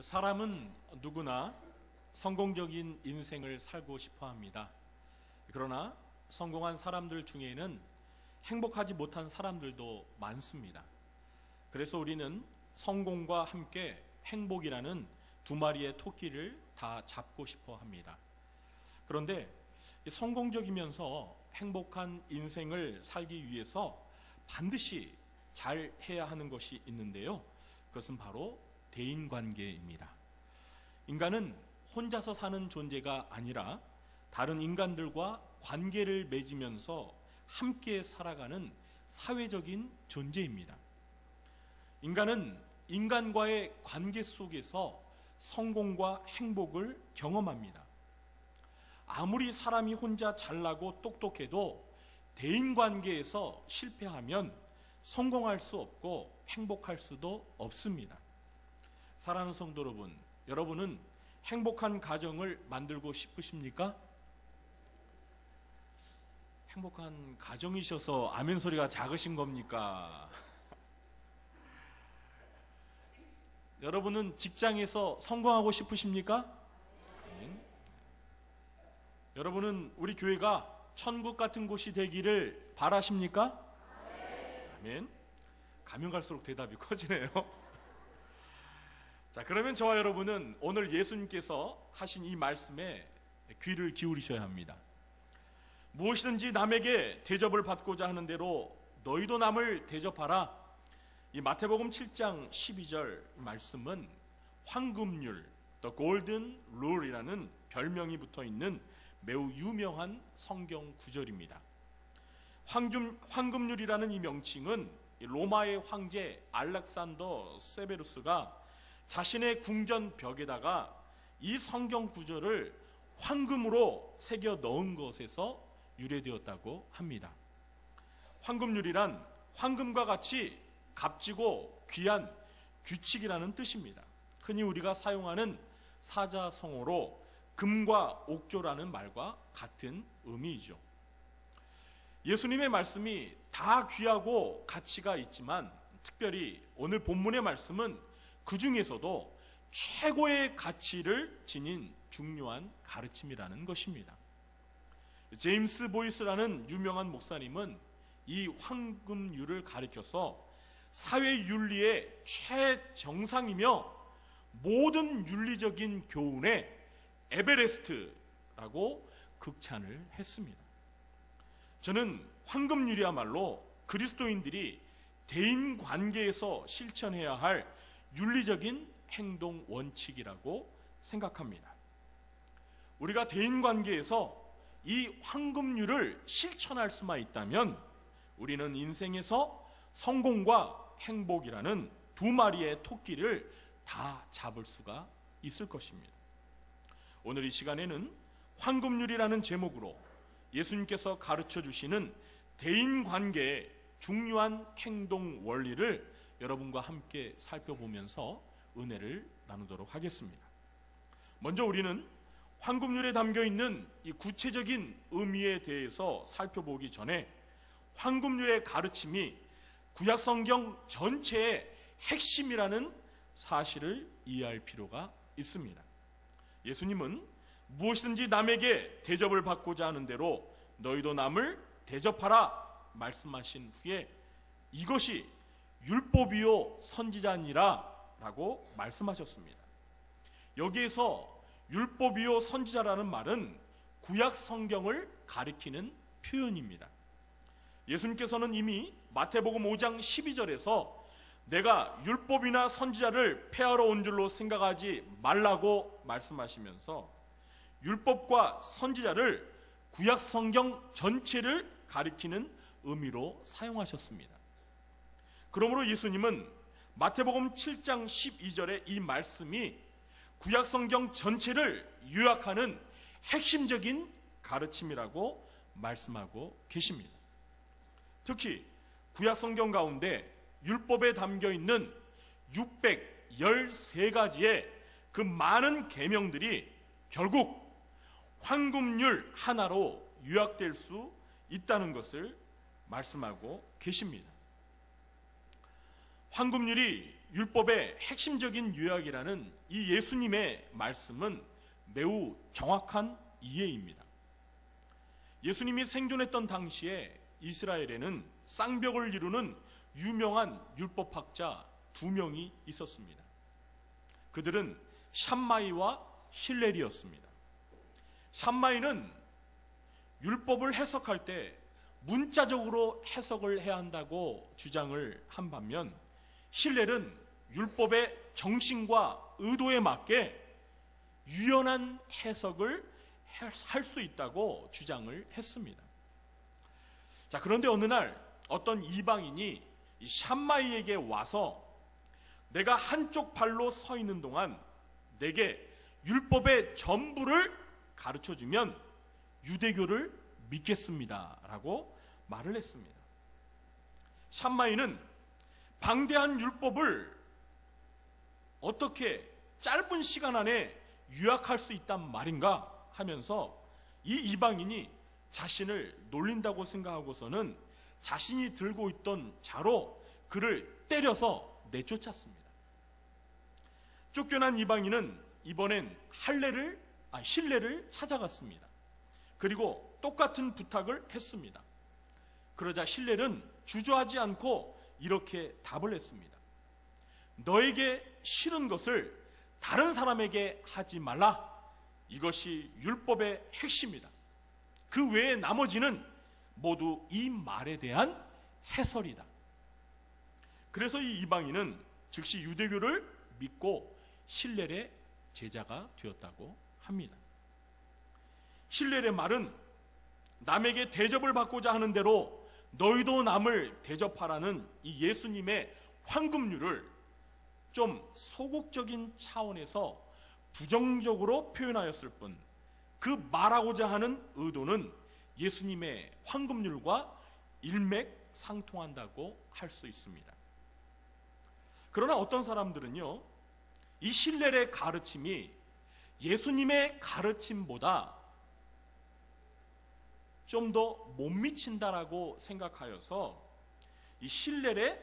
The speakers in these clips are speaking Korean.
사람은 누구나 성공적인 인생을 살고 싶어 합니다. 그러나 성공한 사람들 중에는 행복하지 못한 사람들도 많습니다. 그래서 우리는 성공과 함께 행복이라는 두 마리의 토끼를 다 잡고 싶어 합니다. 그런데 성공적이면서 행복한 인생을 살기 위해서 반드시 잘 해야 하는 것이 있는데요. 그것은 바로 대인관계입니다. 인간은 혼자서 사는 존재가 아니라 다른 인간들과 관계를 맺으면서 함께 살아가는 사회적인 존재입니다. 인간은 인간과의 관계 속에서 성공과 행복을 경험합니다. 아무리 사람이 혼자 잘나고 똑똑해도 대인관계에서 실패하면 성공할 수 없고 행복할 수도 없습니다. 사랑하는 성도 여러분, 여러분은 행복한 가정을 만들고 싶으십니까? 행복한 가정이셔서 아멘 소리가 작으신 겁니까? 여러분은 직장에서 성공하고 싶으십니까? 아멘. 여러분은 우리 교회가 천국 같은 곳이 되기를 바라십니까? 아멘. 가면 갈수록 대답이 커지네요. 자, 그러면 저와 여러분은 오늘 예수님께서 하신 이 말씀에 귀를 기울이셔야 합니다. 무엇이든지 남에게 대접을 받고자 하는 대로 너희도 남을 대접하라. 이 마태복음 7장 12절 말씀은 황금률, The Golden Rule이라는 별명이 붙어있는 매우 유명한 성경 구절입니다. 황금률이라는 이 명칭은 로마의 황제 알렉산더 세베루스가 자신의 궁전 벽에다가 이 성경 구절을 황금으로 새겨 넣은 것에서 유래되었다고 합니다. 황금률이란 황금과 같이 값지고 귀한 규칙이라는 뜻입니다. 흔히 우리가 사용하는 사자성어로 금과 옥조라는 말과 같은 의미이죠. 예수님의 말씀이 다 귀하고 가치가 있지만 특별히 오늘 본문의 말씀은 그 중에서도 최고의 가치를 지닌 중요한 가르침이라는 것입니다. 제임스 보이스라는 유명한 목사님은 이 황금률을 가리켜서 사회윤리의 최정상이며 모든 윤리적인 교훈의 에베레스트라고 극찬을 했습니다. 저는 황금률이야말로 그리스도인들이 대인관계에서 실천해야 할 윤리적인 행동 원칙이라고 생각합니다. 우리가 대인관계에서 이 황금률을 실천할 수만 있다면 우리는 인생에서 성공과 행복이라는 두 마리의 토끼를 다 잡을 수가 있을 것입니다. 오늘 이 시간에는 황금률이라는 제목으로 예수님께서 가르쳐 주시는 대인관계의 중요한 행동 원리를 여러분과 함께 살펴보면서 은혜를 나누도록 하겠습니다. 먼저 우리는 황금률에 담겨있는 이 구체적인 의미에 대해서 살펴보기 전에 황금률의 가르침이 구약성경 전체의 핵심이라는 사실을 이해할 필요가 있습니다. 예수님은 무엇이든지 남에게 대접을 받고자 하는 대로 너희도 남을 대접하라 말씀하신 후에 이것이 율법이요 선지자니라 라고 말씀하셨습니다. 여기에서 율법이요 선지자라는 말은 구약 성경을 가리키는 표현입니다. 예수님께서는 이미 마태복음 5장 12절에서 내가 율법이나 선지자를 폐하러 온 줄로 생각하지 말라고 말씀하시면서 율법과 선지자를 구약 성경 전체를 가리키는 의미로 사용하셨습니다. 그러므로 예수님은 마태복음 7장 12절의 이 말씀이 구약 성경 전체를 요약하는 핵심적인 가르침이라고 말씀하고 계십니다. 특히 구약 성경 가운데 율법에 담겨 있는 613가지의 그 많은 계명들이 결국 황금률 하나로 요약될 수 있다는 것을 말씀하고 계십니다. 황금률이 율법의 핵심적인 요약이라는 이 예수님의 말씀은 매우 정확한 이해입니다. 예수님이 생존했던 당시에 이스라엘에는 쌍벽을 이루는 유명한 율법학자 두 명이 있었습니다. 그들은 샴마이와 힐렐이었습니다. 샴마이는 율법을 해석할 때 문자적으로 해석을 해야 한다고 주장을 한 반면, 힐렐은 율법의 정신과 의도에 맞게 유연한 해석을 할 수 있다고 주장을 했습니다. 자, 그런데 어느 날 어떤 이방인이 이 샴마이에게 와서 내가 한쪽 발로 서 있는 동안 내게 율법의 전부를 가르쳐주면 유대교를 믿겠습니다 라고 말을 했습니다. 샴마이는 방대한 율법을 어떻게 짧은 시간 안에 요약할 수 있단 말인가 하면서 이 이방인이 자신을 놀린다고 생각하고서는 자신이 들고 있던 자로 그를 때려서 내쫓았습니다. 쫓겨난 이방인은 이번엔 힐렐을 찾아갔습니다. 그리고 똑같은 부탁을 했습니다. 그러자 힐렐은 주저하지 않고 이렇게 답을 했습니다. 너에게 싫은 것을 다른 사람에게 하지 말라. 이것이 율법의 핵심이다. 그 외에 나머지는 모두 이 말에 대한 해설이다. 그래서 이 이방인은 즉시 유대교를 믿고 힐렐의 제자가 되었다고 합니다. 힐렐의 말은 남에게 대접을 받고자 하는 대로 너희도 남을 대접하라는 이 예수님의 황금률을 좀 소극적인 차원에서 부정적으로 표현하였을 뿐, 그 말하고자 하는 의도는 예수님의 황금률과 일맥상통한다고 할 수 있습니다. 그러나 어떤 사람들은요, 이 힐렐의 가르침이 예수님의 가르침보다 좀 더 못 미친다라고 생각하여서 이 힐렐의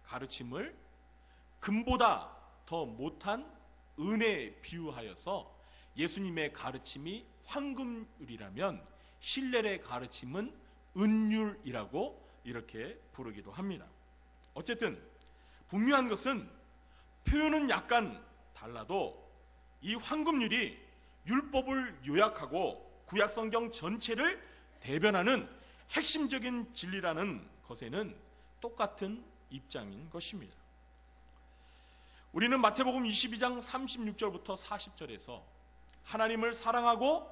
가르침을 금보다 더 못한 은혜에 비유하여서 예수님의 가르침이 황금률이라면 힐렐의 가르침은 은율이라고 이렇게 부르기도 합니다. 어쨌든 분명한 것은 표현은 약간 달라도 이 황금률이 율법을 요약하고 구약성경 전체를 대변하는 핵심적인 진리라는 것에는 똑같은 입장인 것입니다. 우리는 마태복음 22장 36절부터 40절에서 하나님을 사랑하고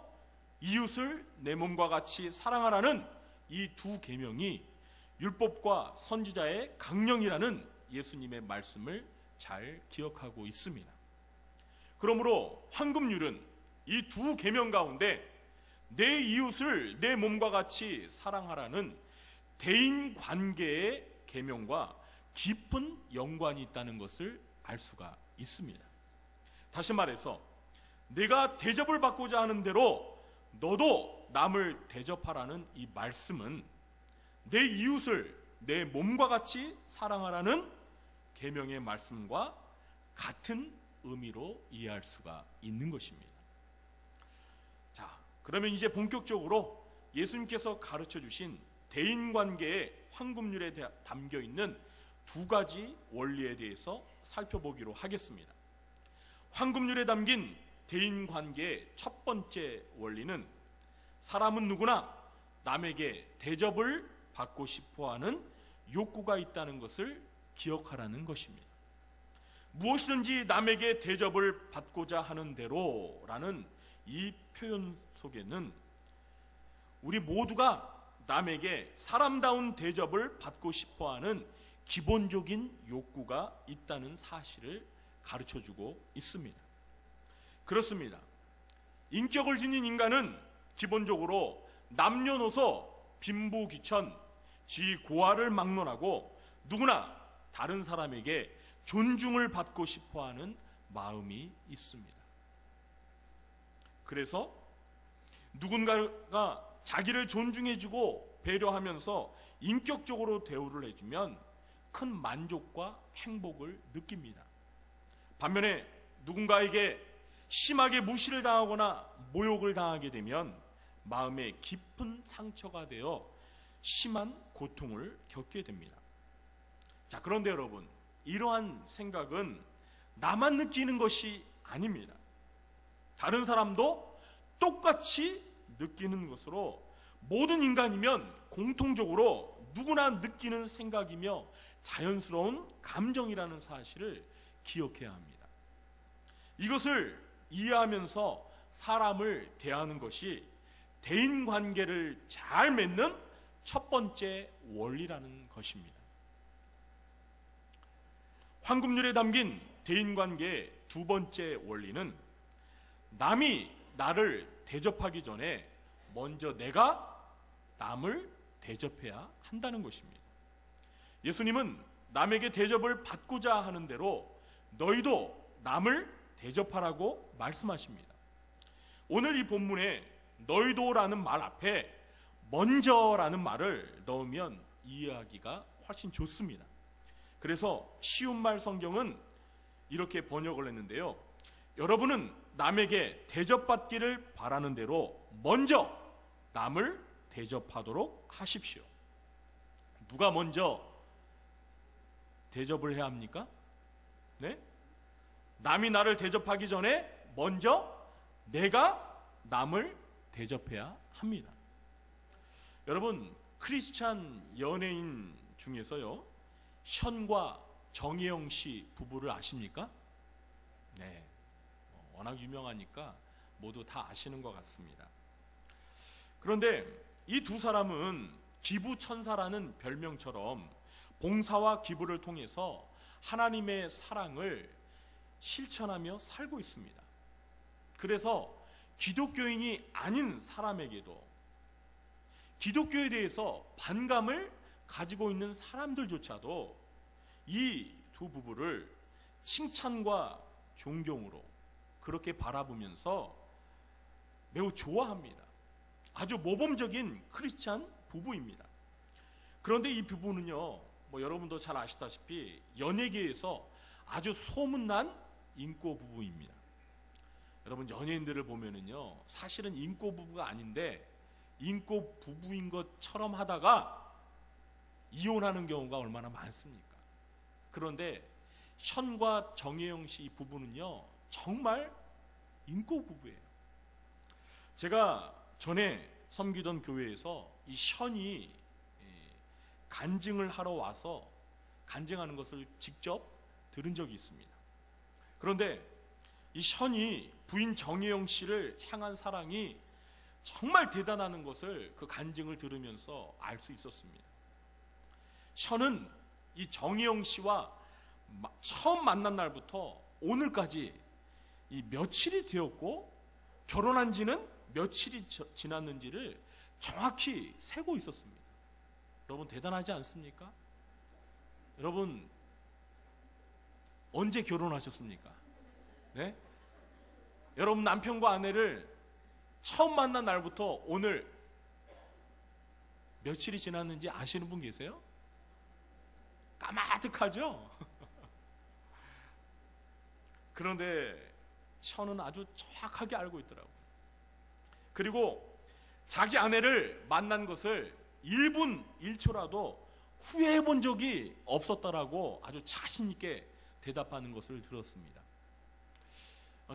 이웃을 내 몸과 같이 사랑하라는 이 두 계명이 율법과 선지자의 강령이라는 예수님의 말씀을 잘 기억하고 있습니다. 그러므로 황금률은 이 두 계명 가운데 내 이웃을 내 몸과 같이 사랑하라는 대인 관계의 계명과 깊은 연관이 있다는 것을 알 수가 있습니다. 다시 말해서 내가 대접을 받고자 하는 대로 너도 남을 대접하라는 이 말씀은 내 이웃을 내 몸과 같이 사랑하라는 계명의 말씀과 같은 의미로 이해할 수가 있는 것입니다. 자, 그러면 이제 본격적으로 예수님께서 가르쳐 주신 대인관계의 황금률에 담겨 있는 두 가지 원리에 대해서 살펴보기로 하겠습니다. 황금률에 담긴 대인관계의 첫 번째 원리는 사람은 누구나 남에게 대접을 받고 싶어하는 욕구가 있다는 것을 기억하라는 것입니다. 무엇이든지 남에게 대접을 받고자 하는 대로라는 이 표현 속에는 우리 모두가 남에게 사람다운 대접을 받고 싶어하는 기본적인 욕구가 있다는 사실을 가르쳐주고 있습니다. 그렇습니다. 인격을 지닌 인간은 기본적으로 남녀노소, 빈부귀천, 지고하를 막론하고 누구나 다른 사람에게 존중을 받고 싶어하는 마음이 있습니다. 그래서 누군가가 자기를 존중해주고 배려하면서 인격적으로 대우를 해주면 큰 만족과 행복을 느낍니다. 반면에 누군가에게 심하게 무시를 당하거나 모욕을 당하게 되면 마음에 깊은 상처가 되어 심한 고통을 겪게 됩니다. 자, 그런데 여러분, 이러한 생각은 나만 느끼는 것이 아닙니다. 다른 사람도 똑같이 느끼는 것으로 모든 인간이면 공통적으로 누구나 느끼는 생각이며 자연스러운 감정이라는 사실을 기억해야 합니다. 이것을 이해하면서 사람을 대하는 것이 대인관계를 잘 맺는 첫 번째 원리라는 것입니다. 황금률에 담긴 대인관계의 두 번째 원리는 남이 나를 대접하기 전에 먼저 내가 남을 대접해야 한다는 것입니다. 예수님은 남에게 대접을 받고자 하는 대로 너희도 남을 대접하라고 말씀하십니다. 오늘 이 본문에 너희도라는 말 앞에 먼저라는 말을 넣으면 이해하기가 훨씬 좋습니다. 그래서 쉬운 말 성경은 이렇게 번역을 했는데요. 여러분은 남에게 대접받기를 바라는 대로 먼저 남을 대접하도록 하십시오. 누가 먼저 대접을 해야 합니까? 네? 남이 나를 대접하기 전에 먼저 내가 남을 대접해야 합니다. 여러분, 크리스찬 연예인 중에서요, 션과 정혜영 씨 부부를 아십니까? 네, 워낙 유명하니까 모두 다 아시는 것 같습니다. 그런데 이 두 사람은 기부천사라는 별명처럼 봉사와 기부를 통해서 하나님의 사랑을 실천하며 살고 있습니다. 그래서 기독교인이 아닌 사람에게도 기독교에 대해서 반감을 가지고 있는 사람들조차도 이 두 부부를 칭찬과 존경으로 그렇게 바라보면서 매우 좋아합니다. 아주 모범적인 크리스찬 부부입니다. 그런데 이 부부는요, 여러분도 잘 아시다시피 연예계에서 아주 소문난 인꼬 부부입니다. 여러분, 연예인들을 보면은요, 사실은 인꼬 부부가 아닌데 인꼬 부부인 것처럼 하다가 이혼하는 경우가 얼마나 많습니까? 그런데 션과 정혜영 씨 부부는요, 정말 인꼬 부부예요. 제가 전에 섬기던 교회에서 이 션이 간증을 하러 와서 간증하는 것을 직접 들은 적이 있습니다. 그런데 이 션이 부인 정혜영 씨를 향한 사랑이 정말 대단하는 것을 그 간증을 들으면서 알 수 있었습니다. 션은 이 정혜영 씨와 처음 만난 날부터 오늘까지 이 며칠이 되었고 결혼한 지는 며칠이 지났는지를 정확히 세고 있었습니다. 여러분, 대단하지 않습니까? 여러분, 언제 결혼하셨습니까? 네? 여러분, 남편과 아내를 처음 만난 날부터 오늘 며칠이 지났는지 아시는 분 계세요? 까마득하죠? 그런데 션은 아주 정확하게 알고 있더라고요. 그리고 자기 아내를 만난 것을 1분 1초라도 후회해 본 적이 없었다라고 아주 자신 있게 대답하는 것을 들었습니다.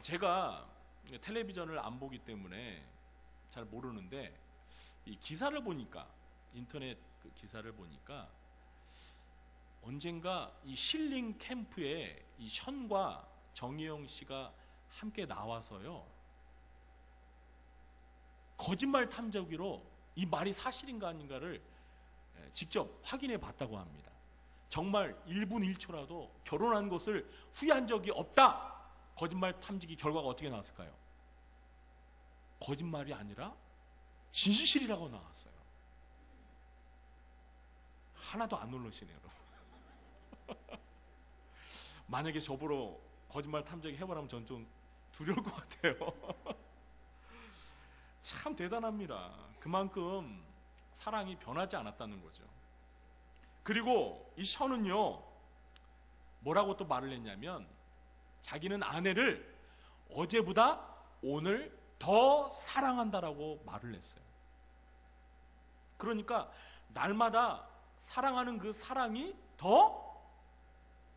제가 텔레비전을 안 보기 때문에 잘 모르는데 이 기사를 보니까, 인터넷 그 기사를 보니까 언젠가 이 힐링 캠프에 이 션과 정혜영 씨가 함께 나와서요, 거짓말 탐정기로 이 말이 사실인가 아닌가를 직접 확인해 봤다고 합니다. 정말 1분 1초라도 결혼한 것을 후회한 적이 없다. 거짓말 탐지기 결과가 어떻게 나왔을까요? 거짓말이 아니라 진실이라고 나왔어요. 하나도 안 놀라시네요, 여러분. 만약에 저보러 거짓말 탐지기 해보라면 전 좀 두려울 것 같아요. 참 대단합니다. 그만큼 사랑이 변하지 않았다는 거죠. 그리고 이 션은요, 뭐라고 또 말을 했냐면 자기는 아내를 어제보다 오늘 더 사랑한다라고 말을 했어요. 그러니까 날마다 사랑하는 그 사랑이 더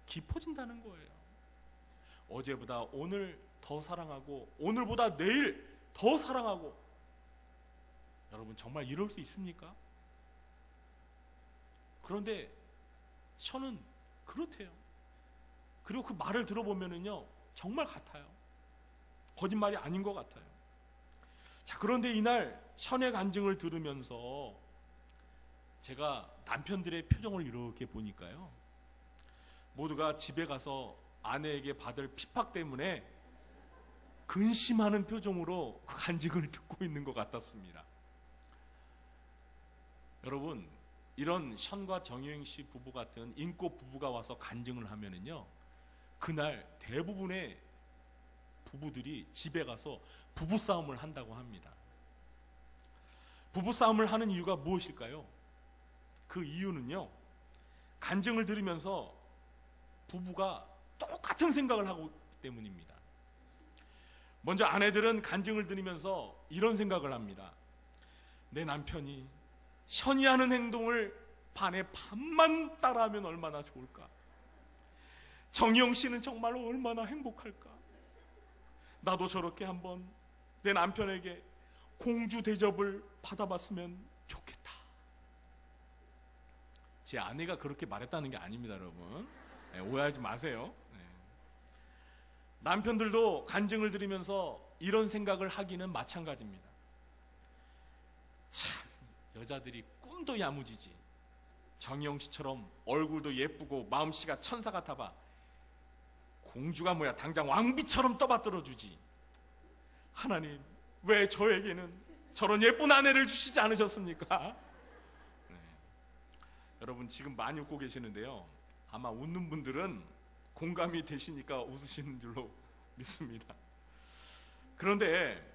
깊어진다는 거예요. 어제보다 오늘 더 사랑하고 오늘보다 내일 더 사랑하고. 여러분 정말 이럴 수 있습니까? 그런데 션은 그렇대요. 그리고 그 말을 들어보면은요, 정말 같아요. 거짓말이 아닌 것 같아요. 자, 그런데 이날 션의 간증을 들으면서 제가 남편들의 표정을 이렇게 보니까요, 모두가 집에 가서 아내에게 받을 핍박 때문에 근심하는 표정으로 그 간증을 듣고 있는 것 같았습니다. 여러분, 이런 션과 정효영 씨 부부 같은 인고 부부가 와서 간증을 하면은요, 그날 대부분의 부부들이 집에 가서 부부싸움을 한다고 합니다. 부부싸움을 하는 이유가 무엇일까요? 그 이유는요, 간증을 들으면서 부부가 똑같은 생각을 하고 있기 때문입니다. 먼저 아내들은 간증을 들으면서 이런 생각을 합니다. 내 남편이 션이 하는 행동을 반에 반만 따라하면 얼마나 좋을까? 정영 씨는 정말 얼마나 행복할까? 나도 저렇게 한번 내 남편에게 공주 대접을 받아봤으면 좋겠다. 제 아내가 그렇게 말했다는 게 아닙니다, 여러분. 네, 오해하지 마세요. 네. 남편들도 간증을 들으면서 이런 생각을 하기는 마찬가지입니다. 참, 여자들이 꿈도 야무지지. 정영 씨처럼 얼굴도 예쁘고 마음씨가 천사 같아봐. 공주가 뭐야, 당장 왕비처럼 떠받들어 주지. 하나님, 왜 저에게는 저런 예쁜 아내를 주시지 않으셨습니까? 네. 여러분 지금 많이 웃고 계시는데요, 아마 웃는 분들은 공감이 되시니까 웃으시는 줄로 믿습니다. 그런데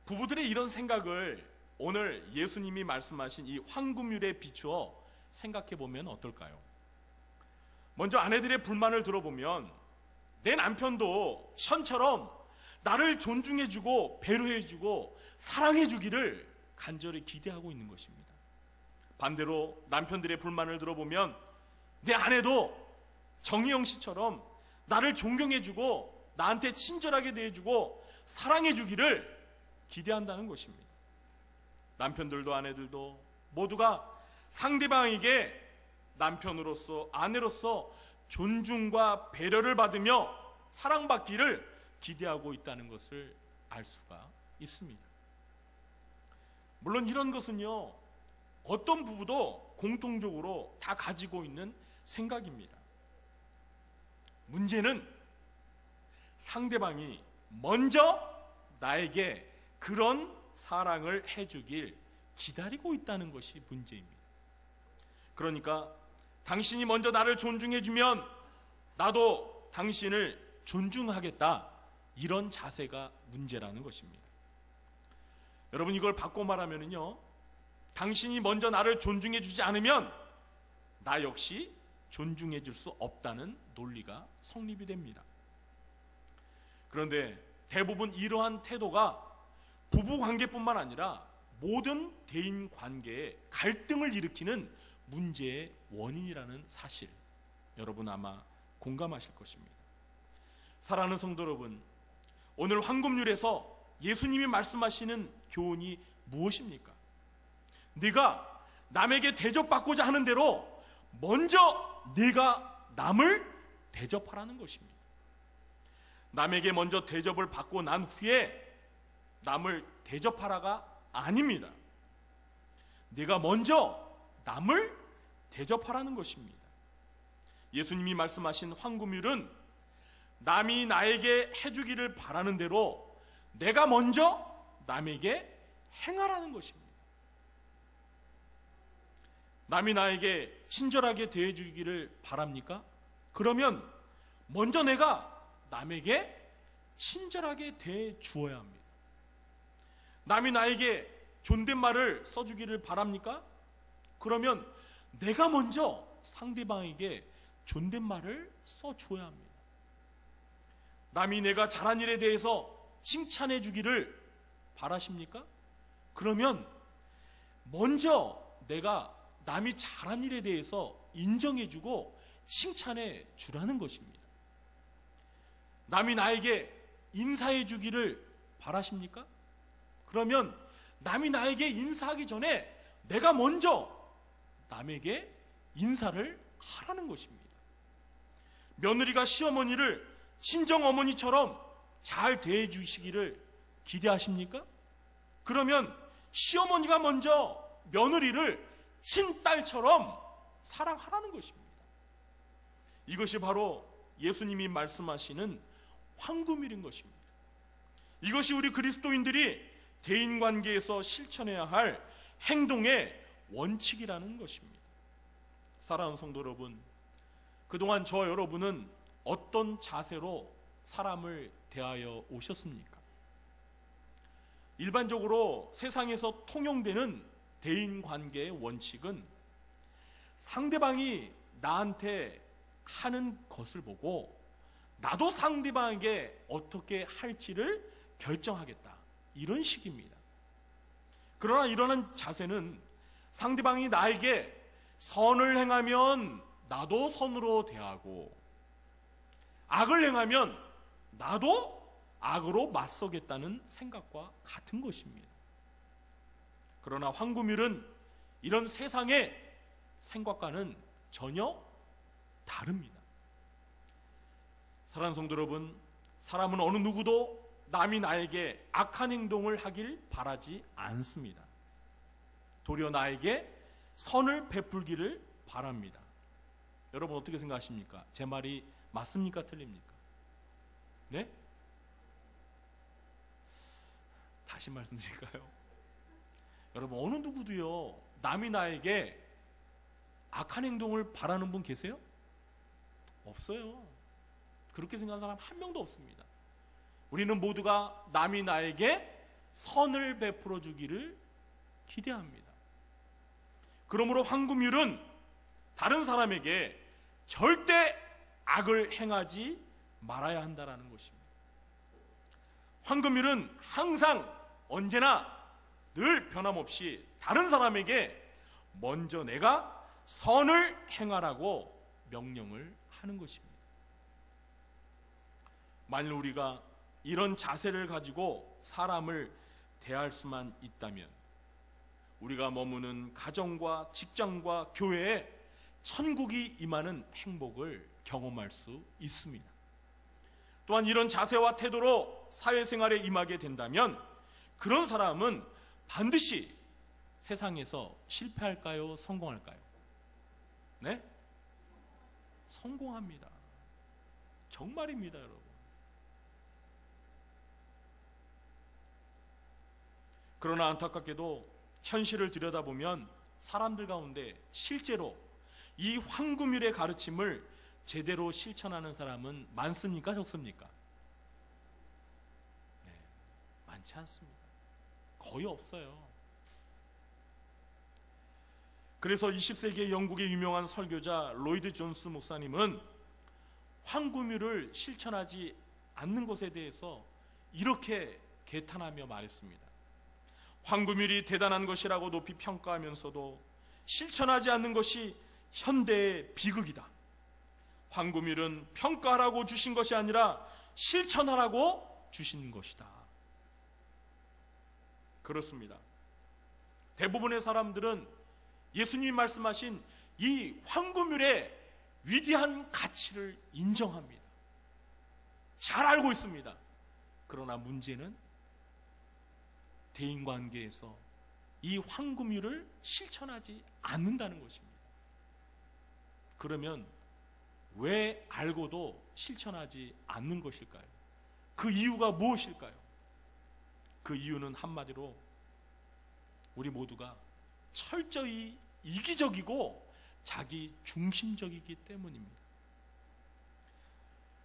부부들의 이런 생각을 오늘 예수님이 말씀하신 이 황금률에 비추어 생각해 보면 어떨까요? 먼저 아내들의 불만을 들어보면 내 남편도 션처럼 나를 존중해주고 배려해주고 사랑해주기를 간절히 기대하고 있는 것입니다. 반대로 남편들의 불만을 들어보면 내 아내도 정희영 씨처럼 나를 존경해주고 나한테 친절하게 대해주고 사랑해주기를 기대한다는 것입니다. 남편들도 아내들도 모두가 상대방에게 남편으로서 아내로서 존중과 배려를 받으며 사랑받기를 기대하고 있다는 것을 알 수가 있습니다. 물론 이런 것은요, 어떤 부부도 공통적으로 다 가지고 있는 생각입니다. 문제는 상대방이 먼저 나에게 그런 사랑을 해주길 기다리고 있다는 것이 문제입니다. 그러니까 당신이 먼저 나를 존중해주면 나도 당신을 존중하겠다, 이런 자세가 문제라는 것입니다. 여러분, 이걸 바꿔 말하면요, 당신이 먼저 나를 존중해주지 않으면 나 역시 존중해줄 수 없다는 논리가 성립이 됩니다. 그런데 대부분 이러한 태도가 부부관계뿐만 아니라 모든 대인관계에 갈등을 일으키는 문제의 원인이라는 사실, 여러분 아마 공감하실 것입니다. 사랑하는 성도 여러분, 오늘 황금률에서 예수님이 말씀하시는 교훈이 무엇입니까? 네가 남에게 대접받고자 하는 대로 먼저 네가 남을 대접하라는 것입니다. 남에게 먼저 대접을 받고 난 후에 남을 대접하라가 아닙니다. 네가 먼저 남을 대접하라는 것입니다. 예수님이 말씀하신 황금률은 남이 나에게 해주기를 바라는 대로 내가 먼저 남에게 행하라는 것입니다. 남이 나에게 친절하게 대해주기를 바랍니까? 그러면 먼저 내가 남에게 친절하게 대해 주어야 합니다. 남이 나에게 존댓말을 써주기를 바랍니까? 그러면 내가 먼저 상대방에게 존댓말을 써주어야 합니다. 남이 내가 잘한 일에 대해서 칭찬해 주기를 바라십니까? 그러면 먼저 내가 남이 잘한 일에 대해서 인정해 주고 칭찬해 주라는 것입니다. 남이 나에게 인사해 주기를 바라십니까? 그러면 남이 나에게 인사하기 전에 내가 먼저 남에게 인사를 하라는 것입니다. 며느리가 시어머니를 친정어머니처럼 잘 대해 주시기를 기대하십니까? 그러면 시어머니가 먼저 며느리를 친딸처럼 사랑하라는 것입니다. 이것이 바로 예수님이 말씀하시는 황금일인 것입니다. 이것이 우리 그리스도인들이 대인관계에서 실천해야 할 행동의 원칙이라는 것입니다. 사랑하는 성도 여러분, 그동안 저 여러분은 어떤 자세로 사람을 대하여 오셨습니까? 일반적으로 세상에서 통용되는 대인관계의 원칙은 상대방이 나한테 하는 것을 보고 나도 상대방에게 어떻게 할지를 결정하겠다, 이런 식입니다. 그러나 이러한 자세는 상대방이 나에게 선을 행하면 나도 선으로 대하고 악을 행하면 나도 악으로 맞서겠다는 생각과 같은 것입니다. 그러나 황금률은 이런 세상의 생각과는 전혀 다릅니다. 사랑하는 성도 여러분, 사람은 어느 누구도 남이 나에게 악한 행동을 하길 바라지 않습니다. 도리어 나에게 선을 베풀기를 바랍니다. 여러분 어떻게 생각하십니까? 제 말이 맞습니까? 틀립니까? 네? 다시 말씀드릴까요? 여러분 어느 누구도요 남이 나에게 악한 행동을 바라는 분 계세요? 없어요. 그렇게 생각하는 사람 한 명도 없습니다. 우리는 모두가 남이 나에게 선을 베풀어 주기를 기대합니다. 그러므로 황금률은 다른 사람에게 절대 악을 행하지 말아야 한다는 것입니다. 황금률은 항상 언제나 늘 변함없이 다른 사람에게 먼저 내가 선을 행하라고 명령을 하는 것입니다. 만일 우리가 이런 자세를 가지고 사람을 대할 수만 있다면 우리가 머무는 가정과 직장과 교회에 천국이 임하는 행복을 경험할 수 있습니다. 또한 이런 자세와 태도로 사회생활에 임하게 된다면 그런 사람은 반드시 세상에서 실패할까요? 성공할까요? 네? 성공합니다. 정말입니다, 여러분. 그러나 안타깝게도 현실을 들여다보면 사람들 가운데 실제로 이 황금률의 가르침을 제대로 실천하는 사람은 많습니까? 적습니까? 네, 많지 않습니다. 거의 없어요. 그래서 20세기의 영국의 유명한 설교자 로이드 존스 목사님은 황금률을 실천하지 않는 것에 대해서 이렇게 개탄하며 말했습니다. 황금률이 대단한 것이라고 높이 평가하면서도 실천하지 않는 것이 현대의 비극이다. 황금률은 평가하라고 주신 것이 아니라 실천하라고 주신 것이다. 그렇습니다. 대부분의 사람들은 예수님이 말씀하신 이 황금률의 위대한 가치를 인정합니다. 잘 알고 있습니다. 그러나 문제는 대인관계에서 이 황금률을 실천하지 않는다는 것입니다. 그러면 왜 알고도 실천하지 않는 것일까요? 그 이유가 무엇일까요? 그 이유는 한마디로 우리 모두가 철저히 이기적이고 자기 중심적이기 때문입니다.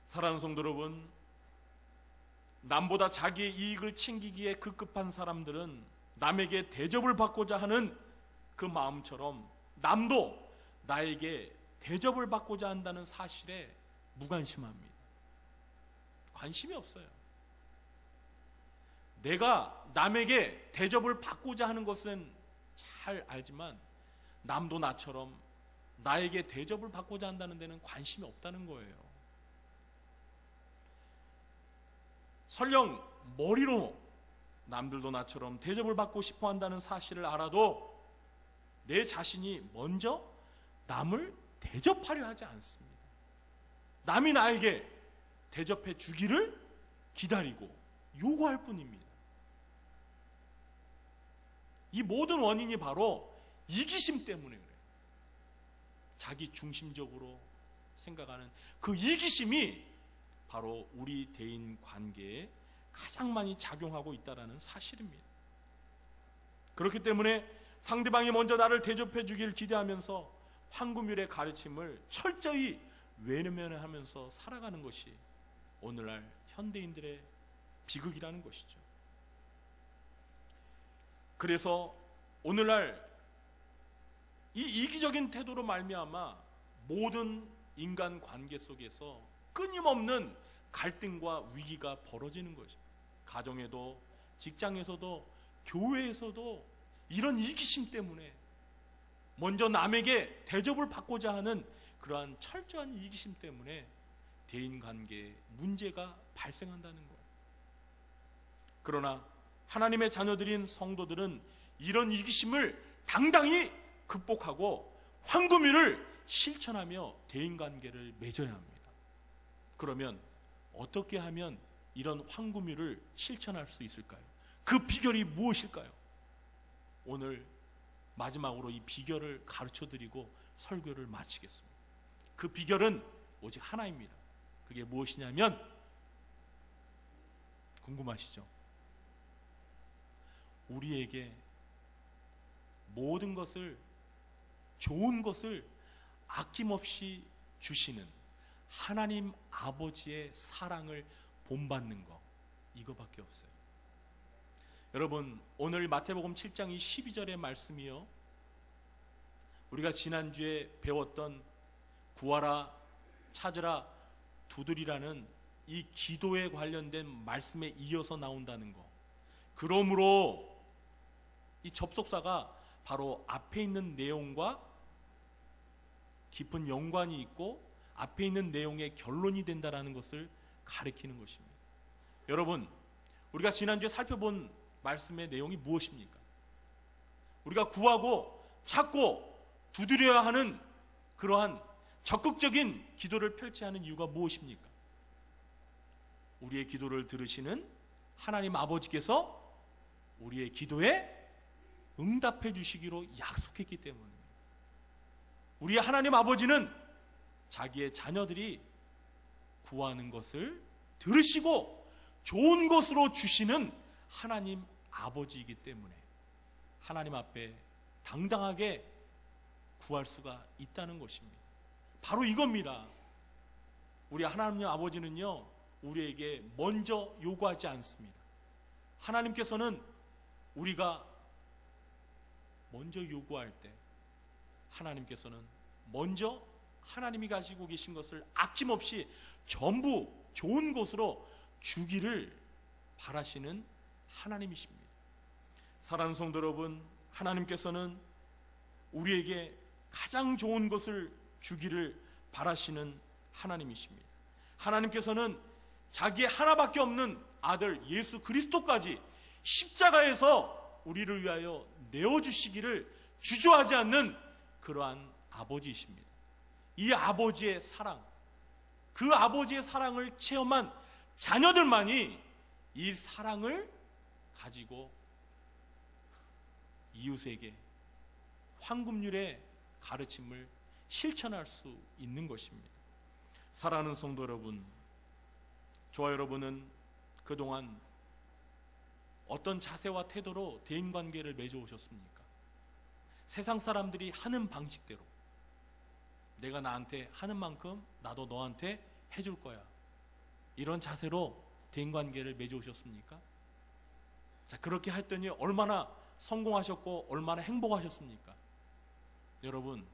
사랑하는 성도 여러분, 남보다 자기의 이익을 챙기기에 급급한 사람들은 남에게 대접을 받고자 하는 그 마음처럼 남도 나에게 대접을 받고자 한다는 사실에 무관심합니다. 관심이 없어요. 내가 남에게 대접을 받고자 하는 것은 잘 알지만 남도 나처럼 나에게 대접을 받고자 한다는 데는 관심이 없다는 거예요. 설령 머리로 남들도 나처럼 대접을 받고 싶어 한다는 사실을 알아도 내 자신이 먼저 남을 대접하려 하지 않습니다. 남이 나에게 대접해 주기를 기다리고 요구할 뿐입니다. 이 모든 원인이 바로 이기심 때문에 그래요. 자기 중심적으로 생각하는 그 이기심이 바로 우리 대인 관계에 가장 많이 작용하고 있다는 사실입니다. 그렇기 때문에 상대방이 먼저 나를 대접해 주기를 기대하면서 황금률의 가르침을 철저히 외면하면서 살아가는 것이 오늘날 현대인들의 비극이라는 것이죠. 그래서 오늘날 이 이기적인 태도로 말미암아 모든 인간 관계 속에서 끊임없는 갈등과 위기가 벌어지는 것이죠. 가정에도, 직장에서도, 교회에서도 이런 이기심 때문에 먼저 남에게 대접을 받고자 하는 그러한 철저한 이기심 때문에 대인관계에 문제가 발생한다는 거예요. 그러나 하나님의 자녀들인 성도들은 이런 이기심을 당당히 극복하고 황금률을 실천하며 대인관계를 맺어야 합니다. 그러면 어떻게 하면 이런 황금률을 실천할 수 있을까요? 그 비결이 무엇일까요? 오늘 마지막으로 이 비결을 가르쳐드리고 설교를 마치겠습니다. 그 비결은 오직 하나입니다. 그게 무엇이냐면, 궁금하시죠? 우리에게 모든 것을, 좋은 것을 아낌없이 주시는 하나님 아버지의 사랑을 본받는 것, 이거밖에 없어요. 여러분, 오늘 마태복음 7장 12절의 말씀이요, 우리가 지난주에 배웠던 구하라, 찾으라, 두드리라는 이 기도에 관련된 말씀에 이어서 나온다는 것. 그러므로 이 접속사가 바로 앞에 있는 내용과 깊은 연관이 있고 앞에 있는 내용의 결론이 된다는 것을 가리키는 것입니다. 여러분, 우리가 지난주에 살펴본 말씀의 내용이 무엇입니까? 우리가 구하고 찾고 두드려야 하는 그러한 적극적인 기도를 펼쳐야 하는 이유가 무엇입니까? 우리의 기도를 들으시는 하나님 아버지께서 우리의 기도에 응답해 주시기로 약속했기 때문입니다. 우리의 하나님 아버지는 자기의 자녀들이 구하는 것을 들으시고 좋은 것으로 주시는 하나님 아버지이기 때문에 하나님 앞에 당당하게 구할 수가 있다는 것입니다. 바로 이겁니다. 우리 하나님 아버지는요, 우리에게 먼저 요구하지 않습니다. 하나님께서는 우리가 먼저 요구할 때 하나님께서는 먼저 하나님이 가지고 계신 것을 아낌없이 전부 좋은 것으로 주기를 바라시는 하나님이십니다. 사랑하는 성도 여러분, 하나님께서는 우리에게 가장 좋은 것을 주기를 바라시는 하나님이십니다. 하나님께서는 자기의 하나밖에 없는 아들 예수 그리스도까지 십자가에서 우리를 위하여 내어주시기를 주저하지 않는 그러한 아버지이십니다. 이 아버지의 사랑, 그 아버지의 사랑을 체험한 자녀들만이 이 사랑을 가지고 이웃에게 황금률의 가르침을 실천할 수 있는 것입니다. 사랑하는 성도 여러분, 저와 여러분은 그동안 어떤 자세와 태도로 대인관계를 맺어오셨습니까? 세상 사람들이 하는 방식대로, 내가 나한테 하는 만큼 나도 너한테 해줄 거야, 이런 자세로 대인관계를 맺어오셨습니까? 자, 그렇게 했더니 얼마나 성공하셨고 얼마나 행복하셨습니까? 여러분,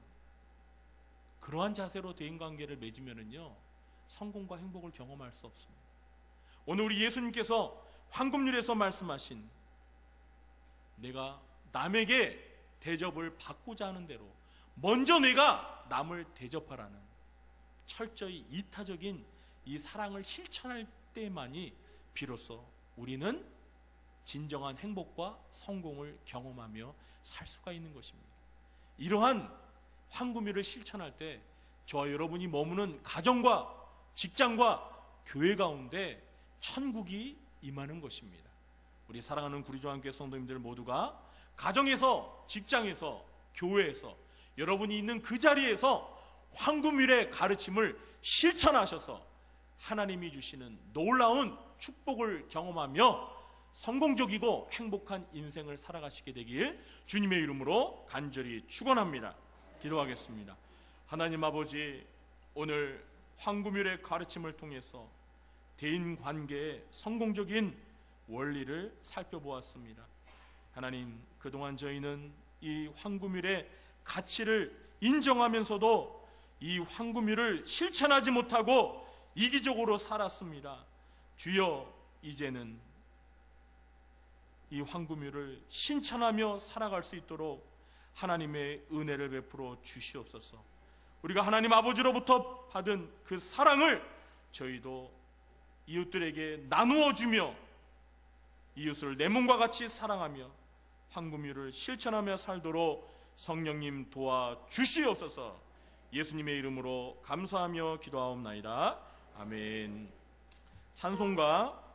그러한 자세로 대인관계를 맺으면은요, 성공과 행복을 경험할 수 없습니다. 오늘 우리 예수님께서 황금률에서 말씀하신 내가 남에게 대접을 받고자 하는 대로 먼저 내가 남을 대접하라는 철저히 이타적인 이 사랑을 실천할 때만이 비로소 우리는 진정한 행복과 성공을 경험하며 살 수가 있는 것입니다. 이러한 황금률을 실천할 때 저와 여러분이 머무는 가정과 직장과 교회 가운데 천국이 임하는 것입니다. 우리 사랑하는 구리조한교회 성도님들 모두가 가정에서, 직장에서, 교회에서, 여러분이 있는 그 자리에서 황금률의 가르침을 실천하셔서 하나님이 주시는 놀라운 축복을 경험하며 성공적이고 행복한 인생을 살아가시게 되길 주님의 이름으로 간절히 축원합니다. 기도하겠습니다. 하나님 아버지, 오늘 황금률의 가르침을 통해서 대인관계의 성공적인 원리를 살펴보았습니다. 하나님, 그동안 저희는 이 황금률의 가치를 인정하면서도 이 황금률을 실천하지 못하고 이기적으로 살았습니다. 주여, 이제는 이 황금률을 실천하며 살아갈 수 있도록 하나님의 은혜를 베풀어 주시옵소서. 우리가 하나님 아버지로부터 받은 그 사랑을 저희도 이웃들에게 나누어 주며 이웃을 내 몸과 같이 사랑하며 황금률을 실천하며 살도록 성령님 도와 주시옵소서. 예수님의 이름으로 감사하며 기도하옵나이다. 아멘. 찬송가